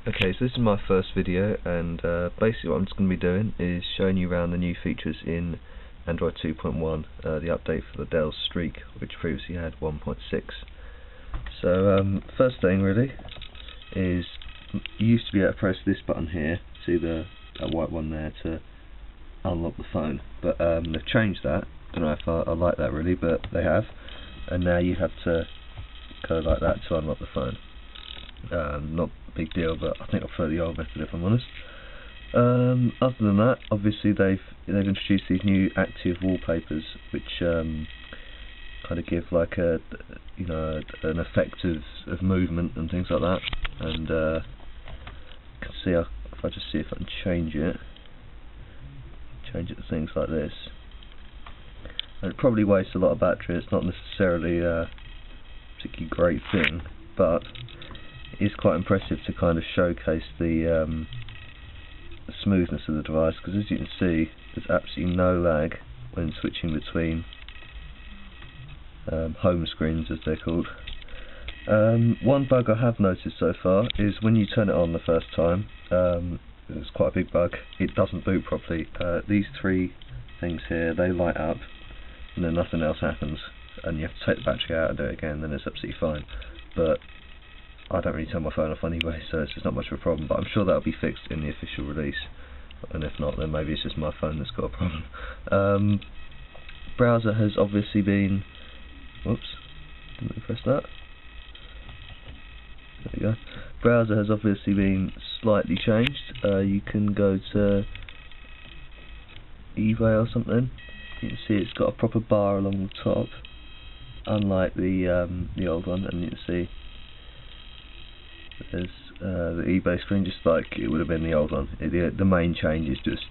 Okay, so this is my first video, and basically what I'm just going to be doing is showing you around the new features in Android 2.1, the update for the Dell Streak, which previously had 1.6. So first thing really is, you used to be able to press this button here, see that white one there, to unlock the phone, but they've changed that. Don't know if I like that really, but they have, and now you have to go like that to unlock the phone. Not a big deal, but I think I prefer the old method if I'm honest. Other than that, obviously they've introduced these new active wallpapers, which kind of give like an effect of movement and things like that. And you can see, if I just see if I can change it to things like this. And it probably wastes a lot of battery. It's not necessarily a particularly great thing, but it is quite impressive to kind of showcase the smoothness of the device, because as you can see, there's absolutely no lag when switching between home screens, as they're called. One bug I have noticed so far is when you turn it on the first time, it's quite a big bug, it doesn't boot properly. These three things here, they light up and then nothing else happens, and you have to take the battery out and do it again, then it's absolutely fine. But I don't really turn my phone off anyway, so it's just not much of a problem, but I'm sure that'll be fixed in the official release, and if not, then maybe it's just my phone that's got a problem. Browser has obviously been, whoops, didn't press that, there we go. Browser has obviously been slightly changed. You can go to eBay or something, you can see it's got a proper bar along the top, unlike the old one, and you can see there's the eBay screen just like it would have been the old one. The main change is just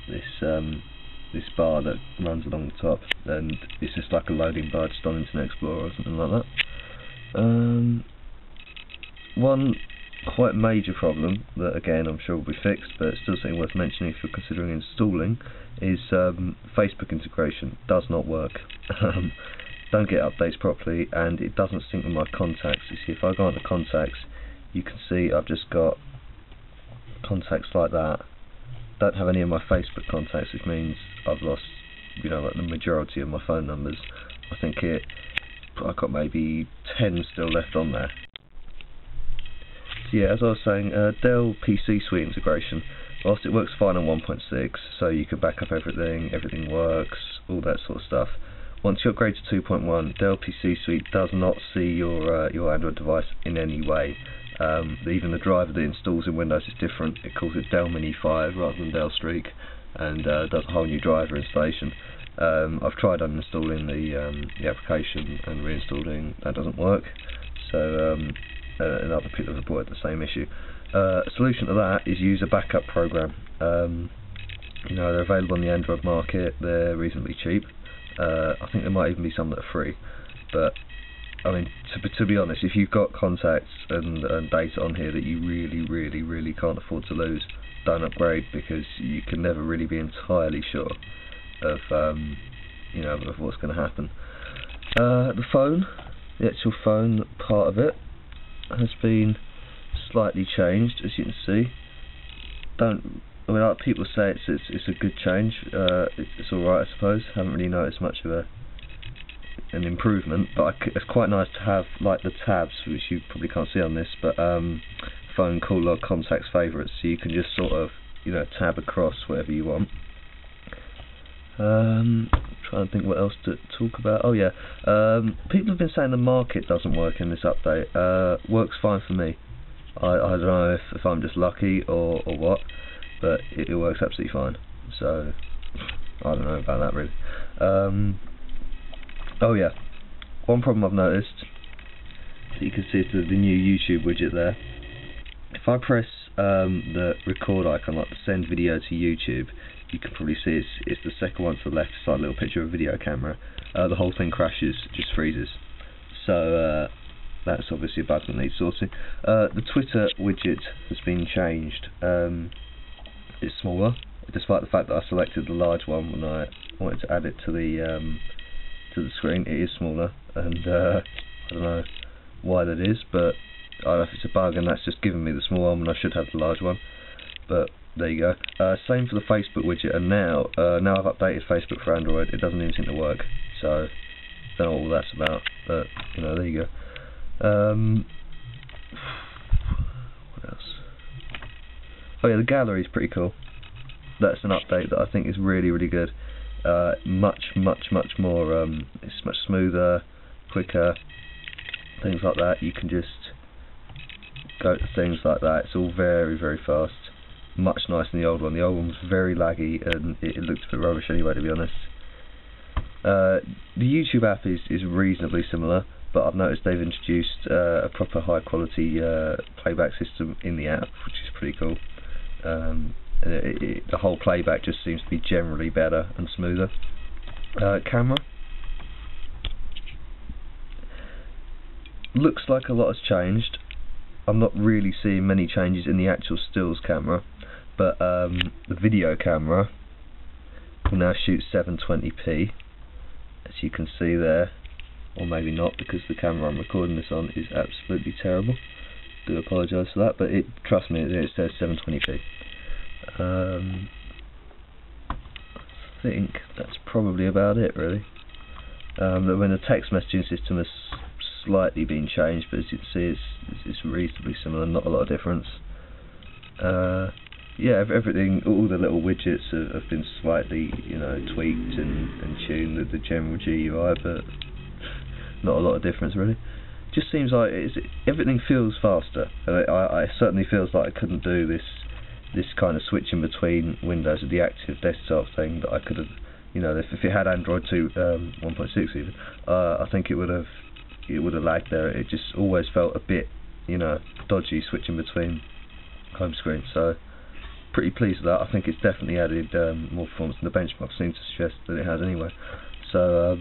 this bar that runs along the top, and it's just like a loading bar just on Internet Explorer or something like that. One quite major problem that again I'm sure will be fixed, but it's still something worth mentioning if you're considering installing, is Facebook integration does not work. Don't get updates properly, and it doesn't sync with my contacts. You see, if I go onto contacts, you can see I've just got contacts like that. Don't have any of my Facebook contacts, which means I've lost, like the majority of my phone numbers. I think I've got maybe 10 still left on there. So yeah, as I was saying, Dell PC Suite integration, whilst it works fine on 1.6, so you can back up everything works, all that sort of stuff. Once you upgrade to 2.1, Dell PC Suite does not see your Android device in any way. Even the driver that installs in Windows is different. It calls it Dell Mini 5 rather than Dell Streak, and does a whole new driver installation. I've tried uninstalling the application and reinstalling, that doesn't work. So and other people have reported the same issue. A solution to that is use a backup program. They're available on the Android market, they're reasonably cheap. I think there might even be some that are free, but I mean, to be honest, if you've got contacts and data on here that you really can't afford to lose, don't upgrade, because you can never really be entirely sure of of what's going to happen. The actual phone part of it has been slightly changed, as you can see. Like people say it's a good change. It's alright, I suppose. Haven't really noticed much of an improvement, but it's quite nice to have like the tabs, which you probably can't see on this, but phone, call log, contacts, favourites, so you can just sort of tab across whatever you want. Trying to think what else to talk about. Oh yeah, people have been saying the market doesn't work in this update. Works fine for me. I don't know if I'm just lucky or what, but it works absolutely fine. So I don't know about that really. Oh yeah, one problem I've noticed, so you can see the new YouTube widget there. If I press the record icon, like the send video to YouTube, you can probably see it's the second one to the left. It's like a little picture of a video camera. The whole thing crashes, just freezes. So that's obviously a bug that needs sorting. The Twitter widget has been changed. It's smaller, despite the fact that I selected the large one when I wanted to add it to the screen. It is smaller, and I don't know why that is, but I don't know if it's a bug and that's just giving me the small one when I should have the large one, but there you go. Same for the Facebook widget, and now I've updated Facebook for Android, it doesn't even seem to work, so I don't know what all that's about, but you know, there you go. What else? Oh yeah, the gallery is pretty cool. That's an update that I think is really, really good. Much more, it's much smoother, quicker, things like that. You can just go to things like that. It's all very, very fast. Much nicer than the old one. The old one was very laggy and it looked a bit rubbish anyway, to be honest. The YouTube app is reasonably similar, but I've noticed they've introduced a proper high quality playback system in the app, which is pretty cool. The whole playback just seems to be generally better and smoother. Camera looks like a lot has changed. I'm not really seeing many changes in the actual stills camera, but the video camera will now shoot 720p, as you can see there, or maybe not, because the camera I'm recording this on is absolutely terrible. Do apologise for that, but trust me, it says 720p. I think that's probably about it, really. When the text messaging system has slightly been changed, but as you can see, it's reasonably similar, not a lot of difference. Yeah, everything, all the little widgets have been slightly, you know, tweaked and tuned with the general GUI, but not a lot of difference, really. Just seems like everything feels faster. I certainly feels like I couldn't do this kind of switching between Windows with the active desktop thing that I could have, you know, if it had Android 2 1.6 even, I think it would have lagged there. It just always felt a bit, you know, dodgy switching between home screens. So pretty pleased with that. I think it's definitely added more performance than the benchmark seems to suggest that it has anyway. So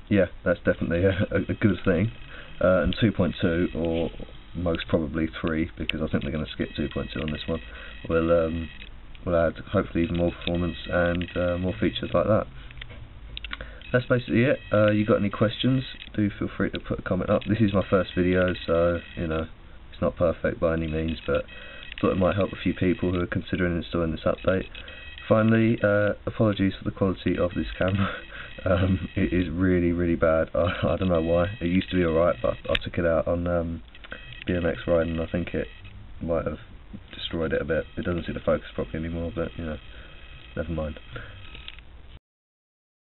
yeah, that's definitely a good thing. And 2.2, or most probably 3, because I think we're going to skip 2.2 on this one, will add hopefully even more performance and more features like that. That's basically it. You got any questions, do feel free to put a comment up. This is my first video, so you know, it's not perfect by any means, but I thought it might help a few people who are considering installing this update. Finally, apologies for the quality of this camera. It is really, really bad. I don't know why. It used to be alright, but I took it out on BMX riding, and I think it might have destroyed it a bit. It doesn't seem to focus properly anymore, but you know, never mind.